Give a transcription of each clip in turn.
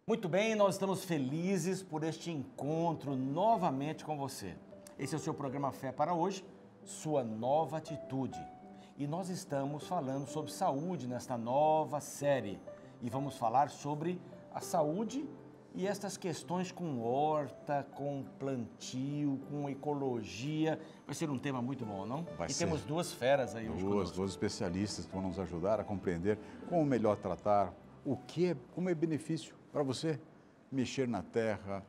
Muito bem, nós estamos felizes por este encontro novamente com você. Esse é o seu programa Fé para hoje, sua nova atitude. E nós estamos falando sobre saúde nesta nova série. E vamos falar sobre a saúde e estas questões com horta, com plantio, com ecologia. Vai ser um tema muito bom, não? Vai e ser. temos duas feras aí hoje conosco. Duas especialistas que vão nos ajudar a compreender como melhor tratar, como é benefício para você mexer na terra,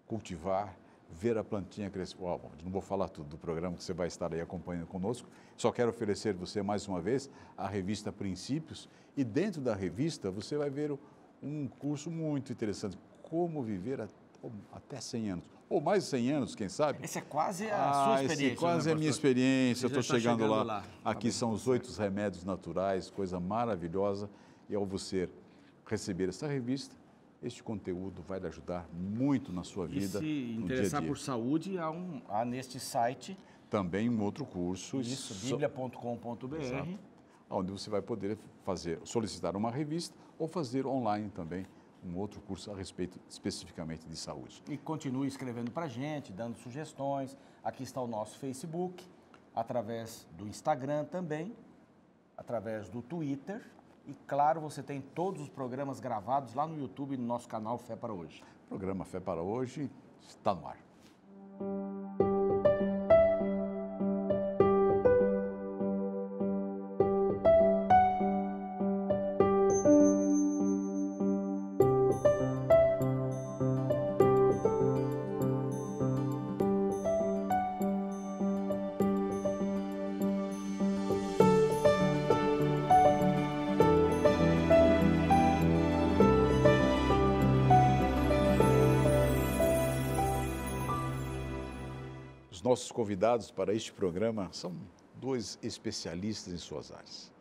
cultivar, ver a plantinha crescer. Não vou falar tudo do programa que você vai estar aí acompanhando conosco. Só quero oferecer você mais uma vez a revista Princípios e dentro da revista você vai ver um curso muito interessante, como viver até 100 anos, ou mais de 100 anos, quem sabe? Essa é quase a sua experiência. Esse quase é a minha experiência, eu estou chegando lá. Aqui Tá são os 8 remédios naturais, coisa maravilhosa. E ao você receber essa revista, este conteúdo vai lhe ajudar muito na sua vida. E se interessar por saúde, há neste site também um outro curso. Isso, biblia.com.br. Onde você vai poder solicitar uma revista ou fazer online também um outro curso a respeito especificamente de saúde. E continue escrevendo para a gente, dando sugestões. Aqui está o nosso Facebook, através do Instagram também, através do Twitter. E, claro, você tem todos os programas gravados lá no YouTube, no nosso canal Fé para Hoje. O programa Fé para Hoje está no ar. Os nossos convidados para este programa são dois especialistas em suas áreas.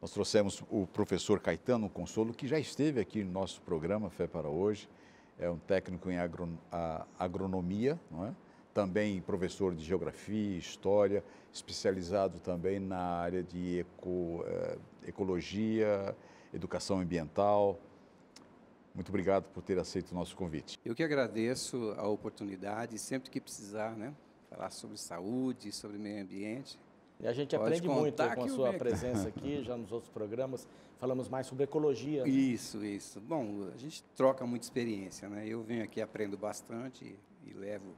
Nós trouxemos o professor Caetano Consolo, que já esteve aqui no nosso programa Fé para Hoje, é um técnico em agronomia, não é? Também professor de geografia, história, especializado também na área de ecologia, educação ambiental. Muito obrigado por ter aceito o nosso convite. Eu que agradeço a oportunidade, sempre que precisar, né? Falar sobre saúde, sobre meio ambiente. E a gente aprende muito com a sua presença aqui, já nos outros programas, falamos mais sobre ecologia. Né? Isso. Bom, a gente troca muita experiência, né? Eu venho aqui, aprendo bastante e levo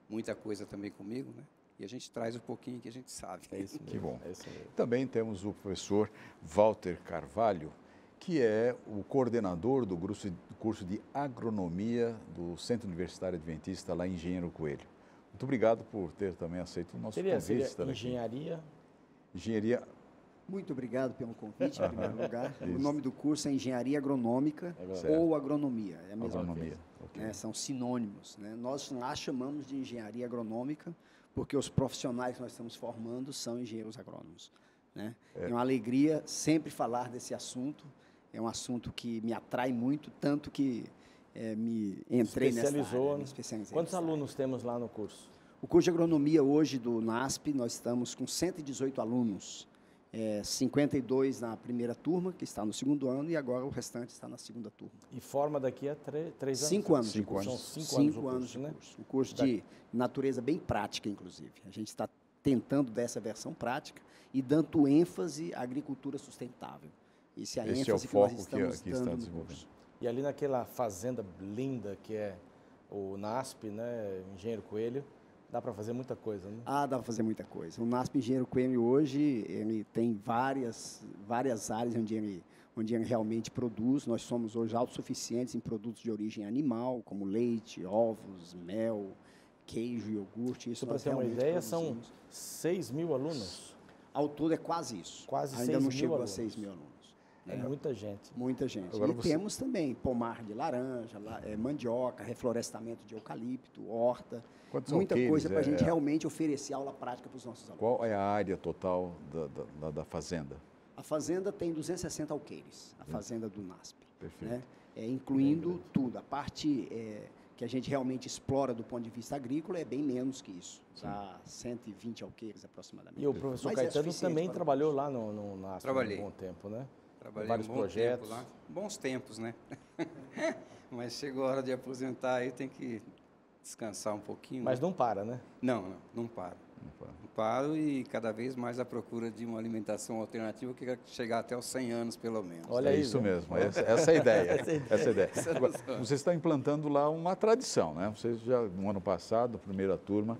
muita coisa também comigo, né? E a gente traz um pouquinho que a gente sabe. É isso mesmo. Que bom. É isso mesmo. Também temos o professor Walter Carvalho, que é o coordenador do curso de agronomia do Centro Universitário Adventista, lá em Engenheiro Coelho. Muito obrigado por ter também aceito o nosso convite. Seria engenharia? Engenharia. Muito obrigado pelo convite, em primeiro lugar. Isso. O nome do curso é Engenharia Agronômica ou Agronomia. É a mesma coisa. Okay. São sinônimos. Né? Nós lá chamamos de Engenharia Agronômica porque os profissionais que nós estamos formando são engenheiros agrônomos. Né? É uma alegria sempre falar desse assunto. É um assunto que me atrai muito, tanto que me entrei nessa área. Me especializei. Quantos alunos temos lá no curso? O curso de agronomia hoje do NASP, nós estamos com 118 alunos. 52 na primeira turma, que está no segundo ano, e agora o restante está na segunda turma. E forma daqui a 3 anos? 5 anos. 5 anos. São 5 anos de curso. Um curso de natureza bem prática, inclusive. A gente está tentando dessa versão prática e dando ênfase à agricultura sustentável. Esse é o foco que está desenvolvendo. E ali naquela fazenda linda que é o NASP, né, Engenheiro Coelho, dá para fazer muita coisa, né? Dá para fazer muita coisa. O NASP Engenheiro Coelho hoje, ele tem várias áreas onde ele realmente produz. Nós somos hoje autossuficientes em produtos de origem animal, como leite, ovos, mel, queijo, iogurte. Isso para ter uma ideia, são 6 mil alunos? Ao todo é quase isso. Quase 6 mil alunos. Ainda não chegou a 6 mil alunos. É muita gente. Muita gente. Agora temos também pomar de laranja, mandioca, reflorestamento de eucalipto, horta. Muita coisa para a gente realmente oferecer aula prática para os nossos alunos. Qual é a área total da fazenda? A fazenda tem 260 alqueires, a fazenda do NASP. Perfeito. Né? Incluindo tudo. A parte que a gente realmente explora do ponto de vista agrícola é bem menos que isso. Há 120 alqueires aproximadamente. E o professor Caetano também trabalhou lá no NASP Trabalhei. há um bom tempo, né? Trabalhei vários um bom projetos. Tempo lá. Bons tempos, né? Mas chegou a hora de aposentar, aí tem que descansar um pouquinho. Mas não para, né? Não paro. Não paro e cada vez mais à procura de uma alimentação alternativa que chegar até os 100 anos, pelo menos. Olha é isso mesmo, essa é a ideia. Essa é a ideia. Agora, você está implantando lá uma tradição, né? Vocês já, no ano passado, a primeira turma,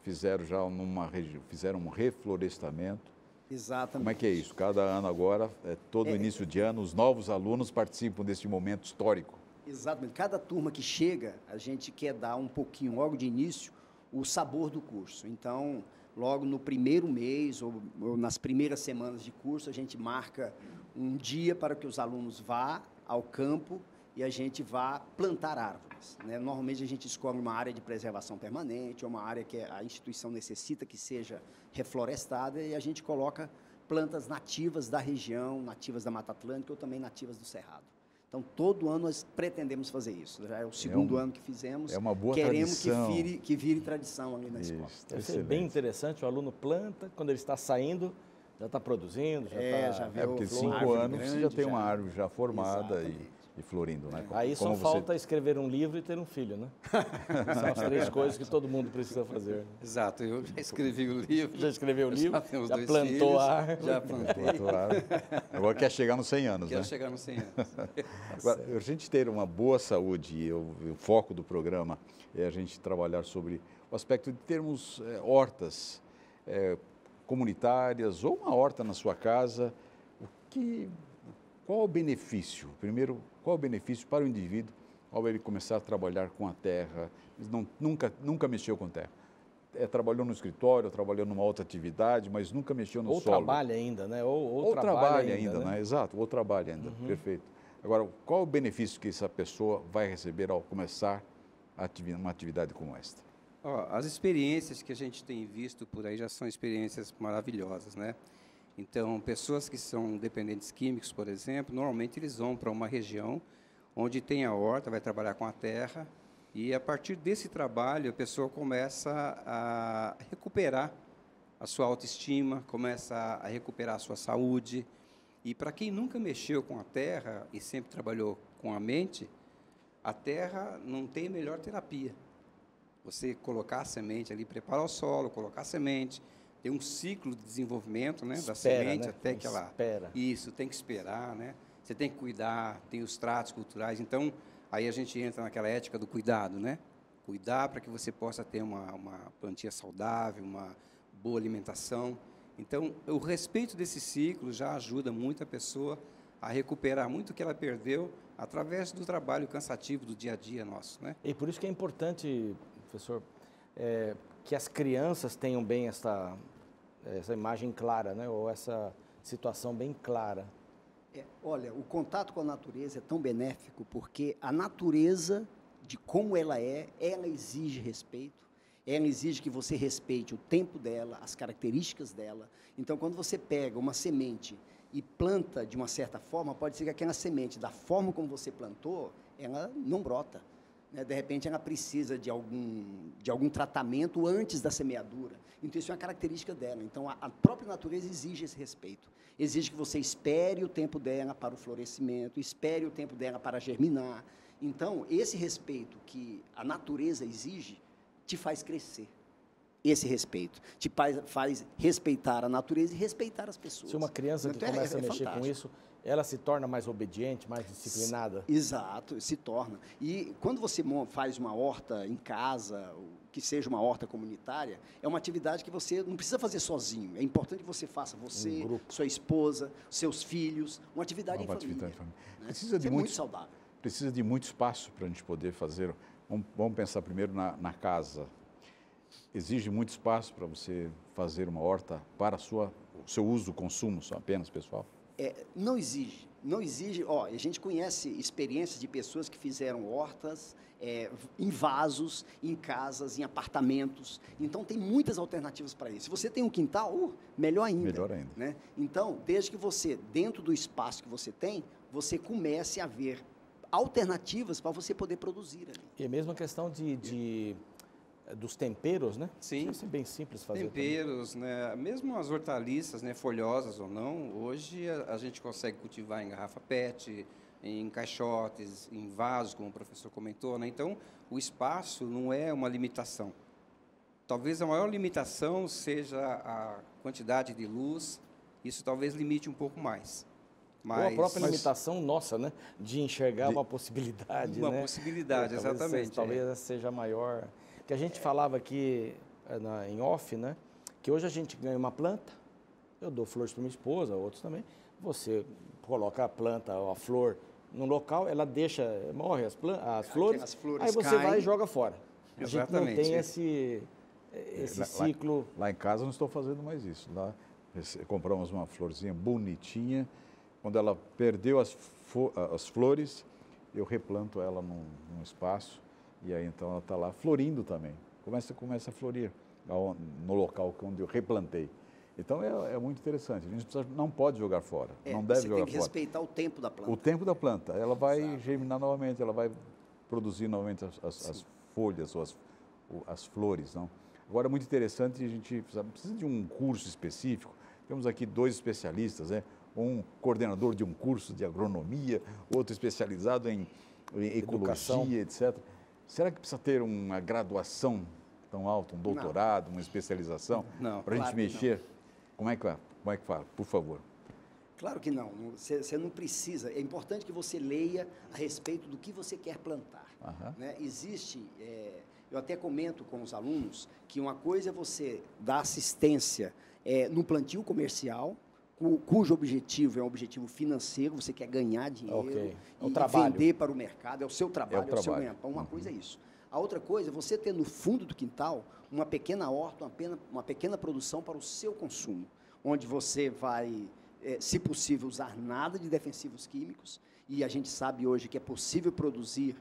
fizeram um reflorestamento. Exatamente. Como é que é isso? Cada ano agora, todo início de ano, os novos alunos participam deste momento histórico. Exatamente. Cada turma que chega, a gente quer dar um pouquinho, logo de início, o sabor do curso. Então, logo no primeiro mês ou nas primeiras semanas de curso, a gente marca um dia para que os alunos vá ao campo e a gente vá plantar árvores, né? Normalmente a gente escolhe uma área de preservação permanente, ou uma área que a instituição necessita que seja reflorestada, e a gente coloca plantas nativas da região, nativas da Mata Atlântica ou também nativas do Cerrado. Então, todo ano nós pretendemos fazer isso. Já é o segundo ano que fizemos. É uma boa tradição. Queremos que vire tradição ali na escola. Deve ser bem interessante. O aluno planta, quando ele está saindo, já está produzindo. Já porque 5 anos você já tem uma árvore já formada e florindo, né? Aí só falta escrever um livro e ter um filho, né? São as 3 coisas que todo mundo precisa fazer. Né? Exato, eu já escrevi o livro. Já escreveu o livro? Já plantou filhos, a árvore? Já plantei. Agora quer chegar nos 100 anos, Quero né? chegar nos 100 anos. Agora, a gente ter uma boa saúde, o foco do programa é a gente trabalhar sobre o aspecto de termos hortas comunitárias ou uma horta na sua casa. Qual o benefício? Primeiro, qual o benefício para o indivíduo ao ele começar a trabalhar com a terra? Nunca mexeu com terra. Trabalhou no escritório, trabalhou numa outra atividade, mas nunca mexeu no solo. Ou trabalha ainda, né? Ou trabalha ainda, né? Exato, ou trabalha ainda, perfeito. Agora, qual o benefício que essa pessoa vai receber ao começar uma atividade como esta? As experiências que a gente tem visto por aí já são experiências maravilhosas, né? Então, pessoas que são dependentes químicos, por exemplo, normalmente eles vão para uma região onde tem a horta, vai trabalhar com a terra, e a partir desse trabalho a pessoa começa a recuperar a sua autoestima, começa a recuperar a sua saúde. E para quem nunca mexeu com a terra e sempre trabalhou com a mente, a terra não tem melhor terapia. Você colocar a semente ali, preparar o solo, colocar a semente, tem um ciclo de desenvolvimento, né, da semente, né? Até que ela... Espera. Isso, tem que esperar, né? Você tem que cuidar, tem os tratos culturais. Então, aí a gente entra naquela ética do cuidado, né? Cuidar para que você possa ter uma plantia saudável, uma boa alimentação. Então, o respeito desse ciclo já ajuda muito a pessoa a recuperar muito o que ela perdeu através do trabalho cansativo do dia a dia nosso, né? E por isso que é importante, professor, que as crianças tenham bem essa imagem clara, né? Ou essa situação bem clara. Olha, o contato com a natureza é tão benéfico porque a natureza, de como ela exige respeito, ela exige que você respeite o tempo dela, as características dela. Então, quando você pega uma semente e planta de uma certa forma, pode ser que aquela semente, da forma como você plantou, ela não brota. De repente, ela precisa de algum tratamento antes da semeadura. Então, isso é uma característica dela. Então, a própria natureza exige esse respeito. Exige que você espere o tempo dela para o florescimento, espere o tempo dela para germinar. Então, esse respeito que a natureza exige te faz crescer. Esse respeito te faz respeitar a natureza e respeitar as pessoas. Se uma criança que começa a mexer com isso, ela se torna mais obediente, mais disciplinada? Exato, se torna. E quando você faz uma horta em casa, que seja uma horta comunitária, é uma atividade que você não precisa fazer sozinho. É importante que você faça você, sua esposa, seus filhos, uma atividade em família. Né? Precisa de muito saudável. Precisa de muito espaço para a gente poder fazer. Vamos pensar primeiro na casa. Exige muito espaço para você fazer uma horta para o seu uso, consumo só apenas, pessoal? Não exige. Não exige. A gente conhece experiências de pessoas que fizeram hortas em vasos, em casas, em apartamentos. Então, tem muitas alternativas para isso. Se você tem um quintal, melhor ainda. Melhor ainda. Né? Então, desde que você, dentro do espaço que você tem, você comece a ver alternativas para você poder produzir ali. E a mesma questão dos temperos, né? Sim. Isso é bem simples fazer. Temperos, né? Mesmo as hortaliças, né? Folhosas ou não, hoje a gente consegue cultivar em garrafa PET, em caixotes, em vasos, como o professor comentou, né? Então, o espaço não é uma limitação. Talvez a maior limitação seja a quantidade de luz, isso talvez limite um pouco mais. Ou a própria limitação nossa, né? De enxergar uma possibilidade, Uma né? possibilidade, exatamente. Talvez essa seja maior. Que a gente falava aqui em off, né? Que hoje a gente ganha uma planta, eu dou flores para minha esposa, outros também. Você coloca a planta ou a flor no local, ela morre as flores, aí você caem. vai e joga fora. A gente não Exatamente. tem esse ciclo. Lá em casa não estou fazendo mais isso. Lá compramos uma florzinha bonitinha. Quando ela perdeu as flores, eu replanto ela num espaço e aí então ela está lá florindo também. Começa a florir no local onde eu replantei. Então é muito interessante. A gente não pode jogar fora, não deve jogar fora. Você tem que respeitar o tempo da planta. O tempo da planta. Ela vai germinar novamente, ela vai produzir novamente as folhas ou as flores. Não? Agora é muito interessante, a gente precisa de um curso específico. Temos aqui 2 especialistas, né? Um coordenador de um curso de agronomia, outro especializado em ecologia, etc. Será que precisa ter uma graduação tão alta, um doutorado, uma especialização, para a gente mexer? Como é que fala? Por favor. Claro que não. Você não precisa. É importante que você leia a respeito do que você quer plantar. Né? Existe, eu até comento com os alunos, que uma coisa é você dar assistência no plantio comercial, cujo objetivo é um objetivo financeiro, você quer ganhar dinheiro e vender para o mercado, é o seu trabalho, é o seu ganha-pão. Uma coisa é isso. A outra coisa é você ter no fundo do quintal uma pequena horta, uma pequena produção para o seu consumo, onde você vai, se possível, usar nada de defensivos químicos, e a gente sabe hoje que é possível produzir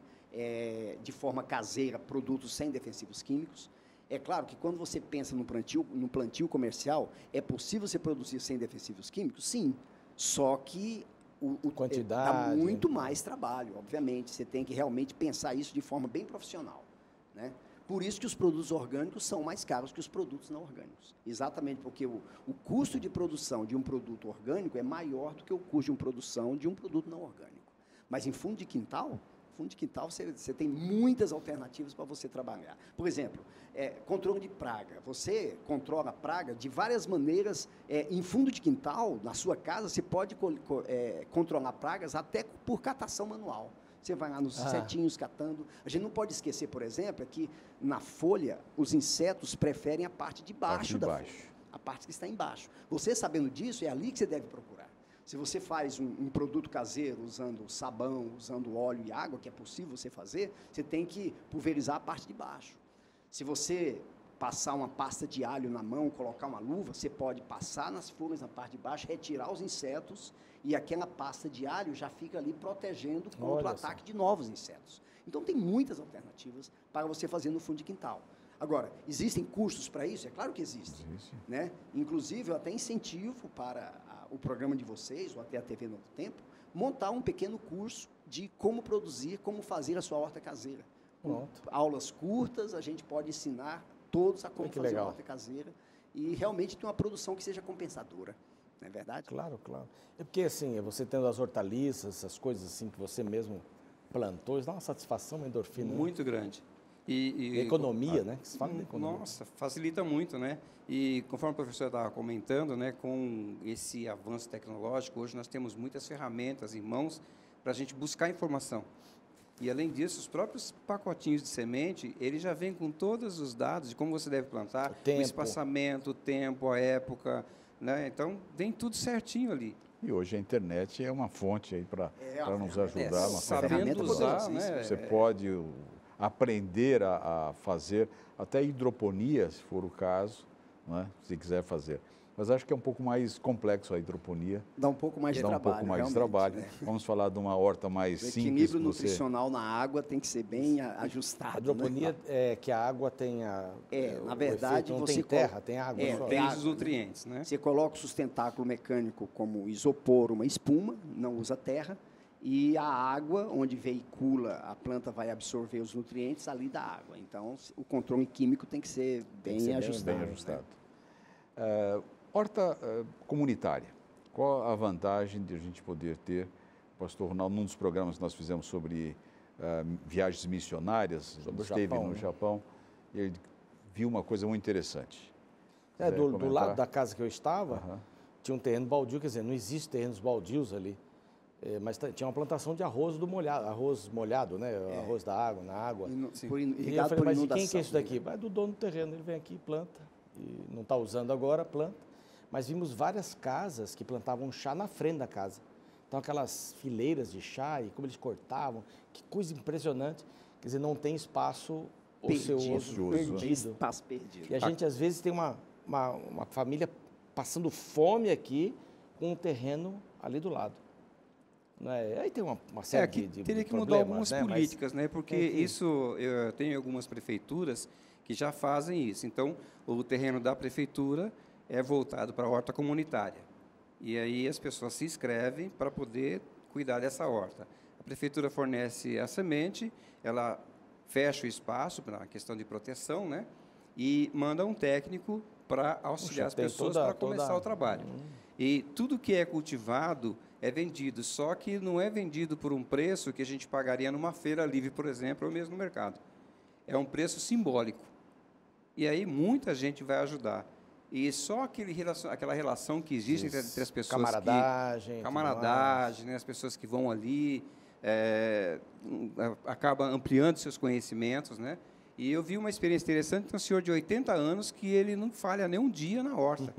de forma caseira produtos sem defensivos químicos. É claro que quando você pensa no plantio comercial, é possível você produzir sem defensivos químicos? Sim, só que dá muito mais trabalho, obviamente. Você tem que realmente pensar isso de forma bem profissional, né? Por isso que os produtos orgânicos são mais caros que os produtos não orgânicos. Exatamente porque o custo de produção de um produto orgânico é maior do que o custo de produção de um produto não orgânico. Mas em fundo de quintal você tem muitas alternativas para você trabalhar. Por exemplo, controle de praga. Você controla a praga de várias maneiras. Em fundo de quintal, na sua casa, você pode controlar pragas até por catação manual. Você vai lá nos insetinhos catando. A gente não pode esquecer, por exemplo, que na folha, os insetos preferem a parte de baixo da folha, a parte que está embaixo. Você sabendo disso, é ali que você deve procurar. Se você faz um produto caseiro usando sabão, usando óleo e água, que é possível você fazer, você tem que pulverizar a parte de baixo. Se você passar uma pasta de alho na mão, colocar uma luva, você pode passar nas folhas na parte de baixo, retirar os insetos e aquela pasta de alho já fica ali protegendo contra o ataque de novos insetos. Então, tem muitas alternativas para você fazer no fundo de quintal. Agora, existem custos para isso? É claro que existem. Né? Inclusive, eu até incentivo para o programa de vocês, ou até a TV Novo Tempo, montar um pequeno curso de como produzir, como fazer a sua horta caseira. Aulas curtas, a gente pode ensinar todos a como fazer a horta caseira e realmente ter uma produção que seja compensadora. Não é verdade? Claro, claro. É porque, assim, você tendo as hortaliças, essas coisas assim que você mesmo plantou, isso dá uma satisfação, uma endorfina. Muito grande. E economia, né? Que se fala de economia. Nossa, facilita muito, né? E conforme o professor estava comentando, né, com esse avanço tecnológico, hoje nós temos muitas ferramentas em mãos para a gente buscar informação. E, além disso, os próprios pacotinhos de semente, ele já vem com todos os dados de como você deve plantar, o espaçamento, o tempo, a época, né? Então, vem tudo certinho ali. E hoje a internet é uma fonte aí para nos ajudar. Sabendo usar, né? Você pode aprender a fazer até hidroponia, se for o caso, né? Se quiser fazer. Mas acho que é um pouco mais complexo a hidroponia. Dá um pouco mais de trabalho. Dá um pouco mais de trabalho. Né? Vamos falar de uma horta mais simples. O equilíbrio nutricional na água tem que ser bem ajustado. A hidroponia é que a água tenha... na verdade, não tem terra, tem água. Tem os nutrientes, né? Você coloca o sustentáculo mecânico como isopor, uma espuma, não usa terra, e a água, onde veicula, a planta vai absorver os nutrientes ali da água. Então, o controle químico tem que ser bem ajustado. Bem ajustado. Horta comunitária. Qual a vantagem de a gente poder ter pastor Ronaldo, num dos programas que nós fizemos sobre viagens missionárias, esteve no Japão, e ele viu uma coisa muito interessante. Do lado da casa que eu estava, tinha um terreno baldio, quer dizer, não existe terrenos baldios ali, mas tinha uma plantação de arroz molhado, né? Arroz da água, na água. E eu falei, mas de quem que é isso daqui? Vai do dono do terreno, ele vem aqui, planta, e não está usando agora, planta. Mas vimos várias casas que plantavam chá na frente da casa. Então, aquelas fileiras de chá e como eles cortavam, que coisa impressionante. Quer dizer, não tem espaço perdido. Espaço perdido. E a gente, às vezes, tem uma família passando fome aqui com um terreno ali do lado. Né? Aí tem uma série de teria que problemas, mudar algumas né? políticas, né? Porque isso, eu tenho algumas prefeituras que já fazem isso. Então, o terreno da prefeitura é voltado para a horta comunitária. E aí as pessoas se inscrevem para poder cuidar dessa horta. A prefeitura fornece a semente, ela fecha o espaço para a questão de proteção, né? E manda um técnico para auxiliar as pessoas para começar o trabalho. E tudo que é cultivado é vendido, só que não é vendido por um preço que a gente pagaria numa feira livre, por exemplo, ou mesmo no mercado. É um preço simbólico. E aí muita gente vai ajudar. E só aquela relação que existe entre as pessoas, camaradagem, né, as pessoas que vão ali, acaba ampliando seus conhecimentos, né? E eu vi uma experiência interessante, tem um senhor de 80 anos que ele não falha nem um dia na horta.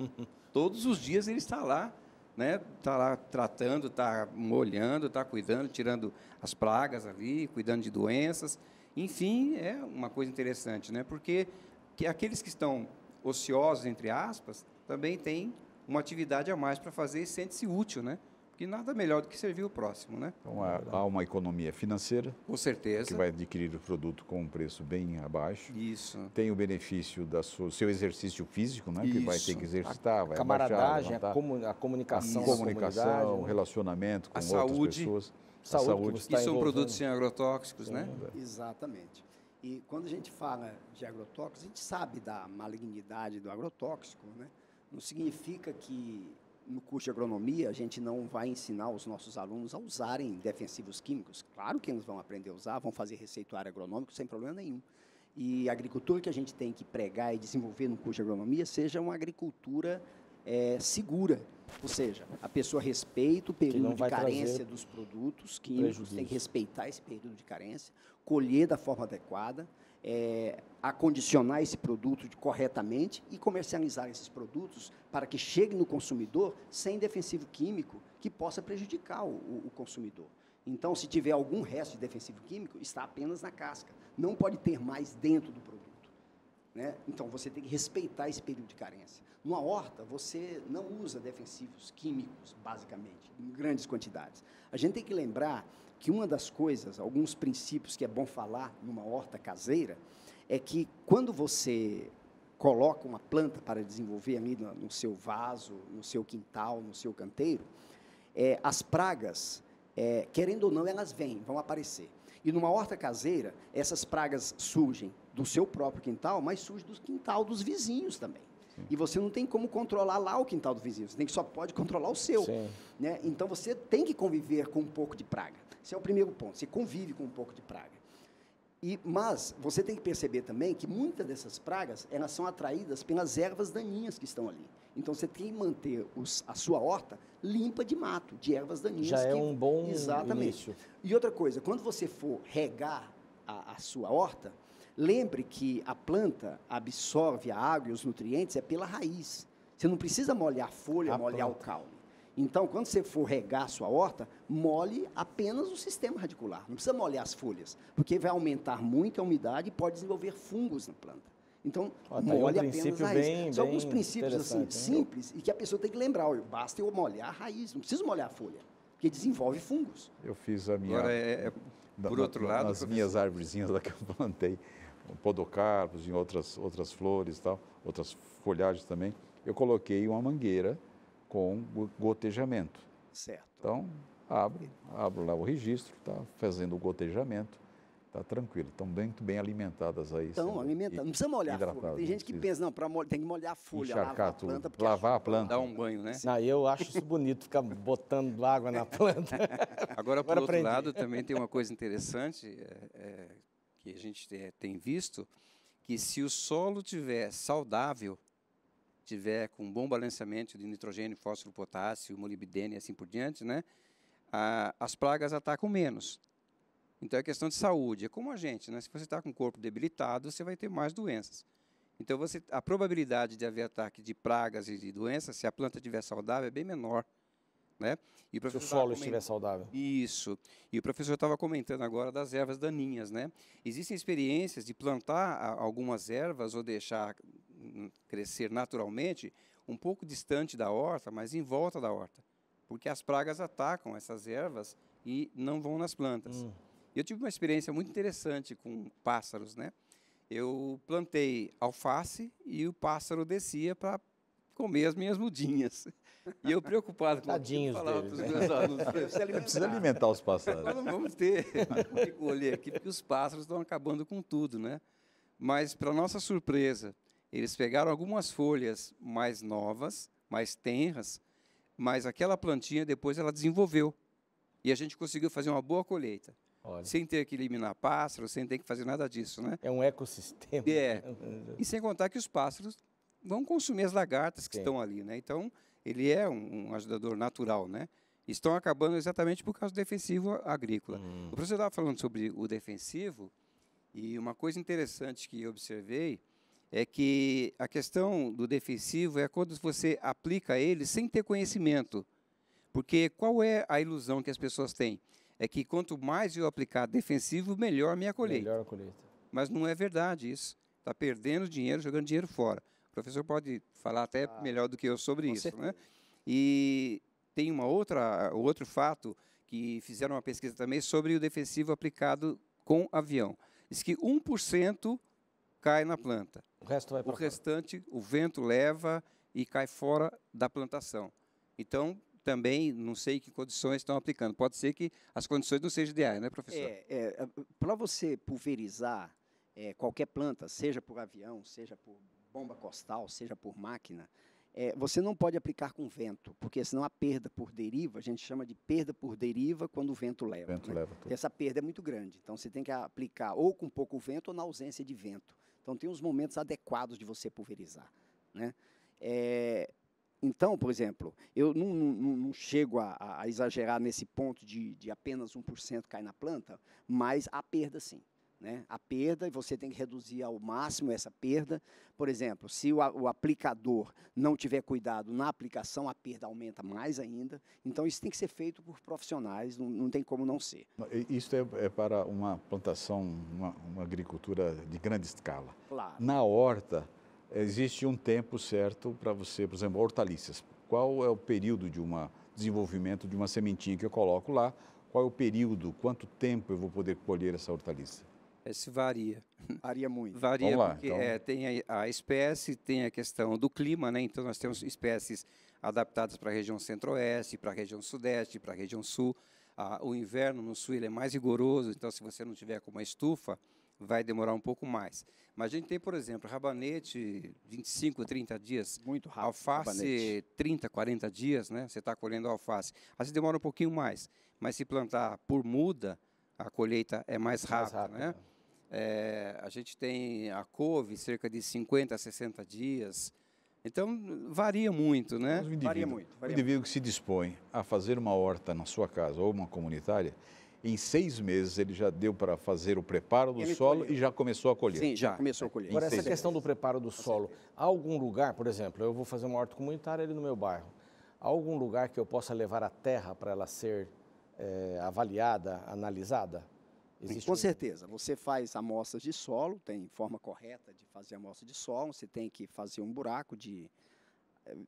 Todos os dias ele está lá, né? Está lá tratando, está molhando, está cuidando, tirando as pragas ali, cuidando de doenças. Enfim, é uma coisa interessante, né? Porque aqueles que estão ociosos, entre aspas, também têm uma atividade a mais para fazer e sente-se útil, né? Porque nada melhor do que servir o próximo, né? Então, há uma economia financeira. Com certeza. Que vai adquirir o produto com um preço bem abaixo. Isso. Tem o benefício do seu exercício físico, né? Que vai ter que exercitar, vai camaradagem, abaixar, a comunicação, o relacionamento com outras pessoas. Saúde. E são produtos sem agrotóxicos, né? Exatamente. E quando a gente fala de agrotóxicos, a gente sabe da malignidade do agrotóxico, né? Não significa que no curso de agronomia a gente não vai ensinar os nossos alunos a usarem defensivos químicos. Claro que eles vão aprender a usar, vão fazer receituário agronômico sem problema nenhum. E a agricultura que a gente tem que pregar e desenvolver no curso de agronomia seja uma agricultura segura. Ou seja, a pessoa respeita o período de carência dos produtos químicos, tem que respeitar esse período de carência, colher da forma adequada, acondicionar esse produto corretamente e comercializar esses produtos para que chegue no consumidor sem defensivo químico que possa prejudicar o consumidor. Então, se tiver algum resto de defensivo químico, está apenas na casca. Não pode ter mais dentro do produto. Né? Então, você tem que respeitar esse período de carência. Numa horta, você não usa defensivos químicos, basicamente, em grandes quantidades. A gente tem que lembrar que uma das coisas, alguns princípios que é bom falar numa horta caseira, é que quando você coloca uma planta para desenvolver ali no seu vaso, no seu quintal, no seu canteiro, as pragas, querendo ou não, elas vão aparecer. E numa horta caseira, essas pragas surgem do seu próprio quintal, mas surgem do quintal dos vizinhos também. Sim. E você não tem como controlar lá o quintal do vizinho, você só pode controlar o seu. Né? Então, você tem que conviver com um pouco de praga. Esse é o primeiro ponto, você convive com um pouco de praga. Mas você tem que perceber também que muitas dessas pragas, elas são atraídas pelas ervas daninhas que estão ali. Então, você tem que manter a sua horta limpa de mato, de ervas daninhas. Já é um bom Exatamente. início. E outra coisa, quando você for regar a sua horta, lembre que a planta absorve a água e os nutrientes pela raiz. Você não precisa molhar a folha, molhar o caule. Então, quando você for regar a sua horta, molhe apenas o sistema radicular. Não precisa molhar as folhas, porque vai aumentar muito a umidade e pode desenvolver fungos na planta. Então, molhe apenas a raiz. São alguns princípios assim, simples e que a pessoa tem que lembrar. Olha, basta eu molhar a raiz, não preciso molhar a folha, porque desenvolve fungos. Eu fiz a minha... Agora, por outro lado... As minhas árvorezinhas lá que eu plantei, podocarpos e outras flores e tal, outras folhagens também, eu coloquei uma mangueira com gotejamento. Certo. Então, abro lá o registro, tá fazendo o gotejamento Está tranquilo, estão muito bem alimentadas aí. Estão alimentadas, não precisa molhar a folha. Tem gente que pensa, não, tem que molhar a folha, encharcar tudo, lavar a planta. Dar um banho, né? Não, eu acho isso bonito, ficar botando água na planta. Agora, por outro lado, também tem uma coisa interessante que a gente tem visto, que se o solo tiver saudável, tiver com bom balanceamento de nitrogênio, fósforo, potássio, molibdênio e assim por diante, né, as pragas atacam menos. Então, é questão de saúde. É como a gente, né? Se você está com o corpo debilitado, você vai ter mais doenças. Então, a probabilidade de haver ataque de pragas e de doenças, se a planta estiver saudável, é bem menor. Né? E o se o solo estiver saudável. Isso. E o professor estava comentando agora das ervas daninhas, né? Existem experiências de plantar algumas ervas ou deixar crescer naturalmente um pouco distante da horta, mas em volta da horta. Porque as pragas atacam essas ervas e não vão nas plantas. Eu tive uma experiência muito interessante com pássaros, né? Eu plantei alface e o pássaro descia para comer as minhas mudinhas. E eu preocupado com tadinhos falava deles, para os né? meus alunos, Precisa alimentar os pássaros. nós não vamos ter que colher aqui, porque os pássaros estão acabando com tudo, né? Mas, para nossa surpresa, eles pegaram algumas folhas mais novas, mais tenras, mas aquela plantinha depois ela desenvolveu. E a gente conseguiu fazer uma boa colheita. Olha. Sem ter que eliminar pássaros, sem ter que fazer nada disso, né? É um ecossistema. E sem contar que os pássaros vão consumir as lagartas que estão ali, né? Então, ele é um ajudador natural, né? Estão acabando exatamente por causa do defensivo agrícola. O professor estava falando sobre o defensivo, e uma coisa interessante que eu observei é que a questão do defensivo é quando você aplica ele sem ter conhecimento. Porque qual é a ilusão que as pessoas têm? É que quanto mais eu aplicar defensivo, melhor a minha colheita. Melhor a colheita. Mas não é verdade isso. Está perdendo dinheiro, jogando dinheiro fora. O professor pode falar até melhor do que eu sobre isso, né? E tem outro fato que fizeram uma pesquisa também sobre o defensivo aplicado com avião. Diz que 1% cai na planta. O resto vai para fora. O restante, o vento leva e cai fora da plantação. Então, também não sei que condições estão aplicando. Pode ser que as condições não sejam ideais, né, professor? Para você pulverizar qualquer planta, seja por avião, seja por bomba costal, seja por máquina, você não pode aplicar com vento, porque senão a perda por deriva, a gente chama de perda por deriva quando o vento leva. Vento leva tudo. Essa perda é muito grande. Então, você tem que aplicar ou com pouco vento ou na ausência de vento. Então, tem os momentos adequados de você pulverizar, né? Então, por exemplo, eu não chego a exagerar nesse ponto de apenas 1% cair na planta, mas há perda sim. Né? A perda, e você tem que reduzir ao máximo essa perda. Por exemplo, se o aplicador não tiver cuidado na aplicação, a perda aumenta mais ainda. Então, isso tem que ser feito por profissionais, não tem como não ser. Isso é para uma plantação, uma agricultura de grande escala. Claro. Na horta, existe um tempo certo para você, por exemplo, hortaliças. Qual é o período de desenvolvimento de uma sementinha que eu coloco lá? Qual é o período, quanto tempo eu vou poder colher essa hortaliça? Isso varia. Varia muito. Varia Vamos lá, porque então. tem a espécie, tem a questão do clima, né? Então, nós temos espécies adaptadas para a região centro-oeste, para a região sudeste, para a região sul. O inverno no sul ele é mais rigoroso, então, se você não tiver com uma estufa, vai demorar um pouco mais. Mas a gente tem, por exemplo, rabanete, 25, 30 dias. Muito rápido. Alface, rabanete. 30, 40 dias, né? Você está colhendo alface. Às vezes demora um pouquinho mais, mas se plantar por muda, a colheita é mais rápida, né? A gente tem a couve, cerca de 50 a 60 dias. Então, varia muito, né? Varia muito. O indivíduo que se dispõe a fazer uma horta na sua casa ou uma comunitária, em 6 meses ele já deu para fazer o preparo do solo e já começou a colher. Sim, já começou a colher. Agora, essa questão do preparo do solo, há algum lugar, por exemplo, eu vou fazer uma horta comunitária ali no meu bairro, há algum lugar que eu possa levar a terra para ela ser avaliada, analisada? Com certeza. Você faz amostras de solo, tem forma correta de fazer amostra de solo, você tem que fazer um buraco de,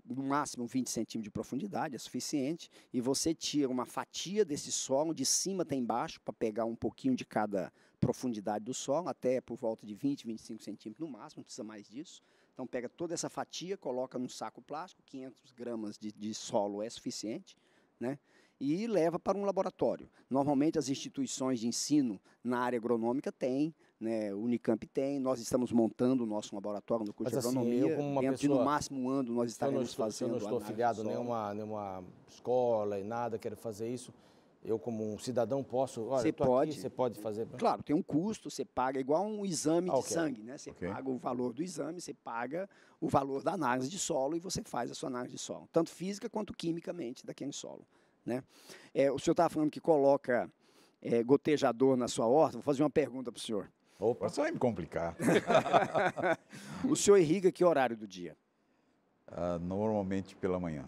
no máximo, 20 centímetros de profundidade, é suficiente, e você tira uma fatia desse solo, de cima até embaixo, para pegar um pouquinho de cada profundidade do solo, até por volta de 20, 25 centímetros no máximo, não precisa mais disso. Então, pega toda essa fatia, coloca num saco plástico, 500 gramas de solo é suficiente, né? e leva para um laboratório. Normalmente as instituições de ensino na área agronômica têm, né, o Unicamp tem, nós estamos montando o nosso laboratório no curso de agronomia. Eu, como uma dentro pessoa, de no máximo um ano nós estaremos fazendo. Se eu não estou afiliado a nenhuma escola e nada, quero fazer isso, eu como um cidadão posso, olha, você pode fazer? Claro, tem um custo, você paga igual um exame de sangue, né? Você paga o valor do exame, você paga o valor da análise de solo e você faz a sua análise de solo, tanto física quanto quimicamente daquele solo, né? O senhor estava falando que coloca gotejador na sua horta, vou fazer uma pergunta para o senhor. Opa, só vai me complicar. O senhor irriga que horário do dia? Normalmente pela manhã.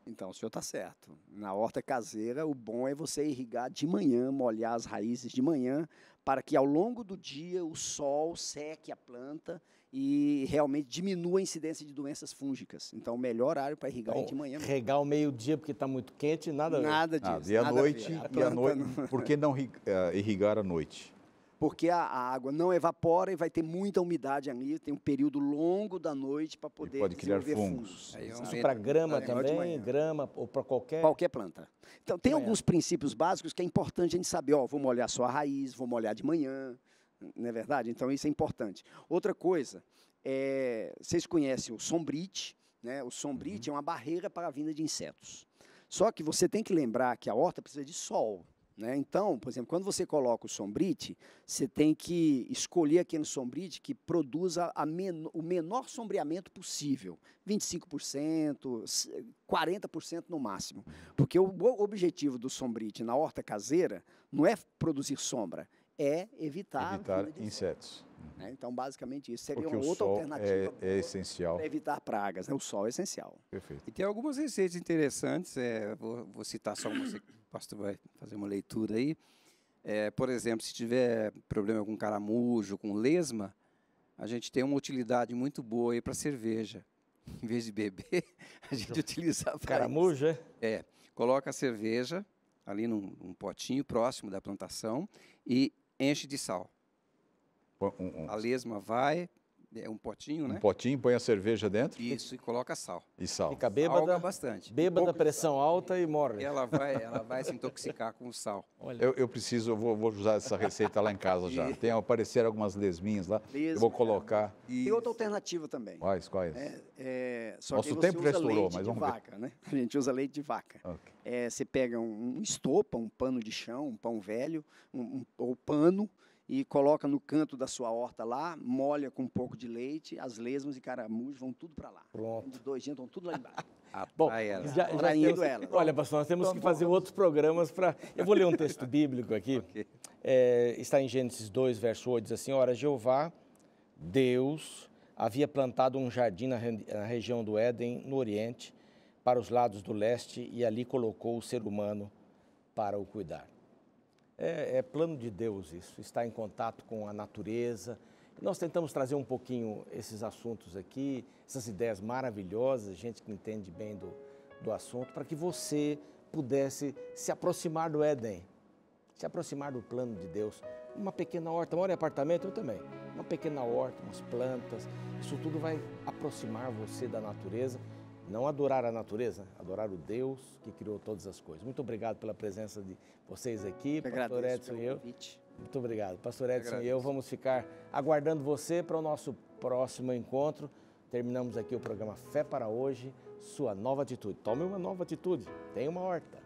Então, o senhor está certo. Na horta caseira, o bom é você irrigar de manhã, molhar as raízes de manhã, para que ao longo do dia o sol seque a planta e realmente diminua a incidência de doenças fúngicas. Então, o melhor horário para irrigar é de manhã. Regar ao meio-dia porque está muito quente, nada disso. E à noite, por que não irrigar à noite? Porque a água não evapora e vai ter muita umidade ali, tem um período longo da noite para poder pode criar fungos. Isso para grama também, grama ou para qualquer planta. Então, tem alguns princípios básicos que é importante a gente saber. Vou molhar só a raiz, vou molhar de manhã, não é verdade? Então, isso é importante. Outra coisa, vocês conhecem o sombrite, né? O sombrite é uma barreira para a vinda de insetos. Só que você tem que lembrar que a horta precisa de sol. Né? Então, por exemplo, quando você coloca o sombrite, você tem que escolher aquele sombrite que produza o menor sombreamento possível, 25%, 40% no máximo. Porque o objetivo do sombrite na horta caseira não é produzir sombra, é evitar insetos. Né? Então, basicamente, isso seria porque uma outra alternativa é essencial para evitar pragas. Né? O sol é essencial. Perfeito. E tem algumas receitas interessantes, vou citar só uma, o pastor vai fazer uma leitura aí. Por exemplo, se tiver problema com caramujo, com lesma, a gente tem uma utilidade muito boa aí para cerveja. Em vez de beber, a gente utiliza caramujo, coloca a cerveja ali num potinho próximo da plantação e enche de sal. A lesma vai, um potinho, né? Um potinho, põe a cerveja dentro? Isso, e coloca sal. E sal. Fica bêbada, bastante. Bêbada, pressão alta e morre. Ela vai se intoxicar com o sal. Eu vou usar essa receita lá em casa já. Tem aparecer algumas lesminhas lá, eu vou colocar. Tem outra alternativa também. Quais? Só Nosso que tempo já usa estourou, leite mas de vamos ver. vaca, né? A gente usa leite de vaca. Okay. Você pega um estopa, um pano de chão, um pão velho, ou pano, e coloca no canto da sua horta lá, molha com um pouco de leite, as lesmas e caramujos vão tudo para lá. Pronto. Os 2 dias estão tudo lá embaixo. Bom, já indo ela. Olha, pastor, nós temos que fazer outros programas para... Eu vou ler um texto bíblico aqui. Okay. Está em Gênesis 2, verso 8, diz assim, ora, Jeová, Deus, havia plantado um jardim na região do Éden, no Oriente, para os lados do leste, e ali colocou o ser humano para o cuidar. É plano de Deus isso, estar em contato com a natureza. Nós tentamos trazer um pouquinho esses assuntos aqui, essas ideias maravilhosas, gente que entende bem do assunto, para que você pudesse se aproximar do Éden, se aproximar do plano de Deus. Uma pequena horta, mora em apartamento? Eu também. Uma pequena horta, umas plantas, isso tudo vai aproximar você da natureza. Não adorar a natureza, adorar o Deus que criou todas as coisas. Muito obrigado pela presença de vocês aqui, Pastor Edson e eu. Muito obrigado. Pastor Edson e eu vamos ficar aguardando você para o nosso próximo encontro. Terminamos aqui o programa Fé para Hoje, sua nova atitude. Tome uma nova atitude, tenha uma horta.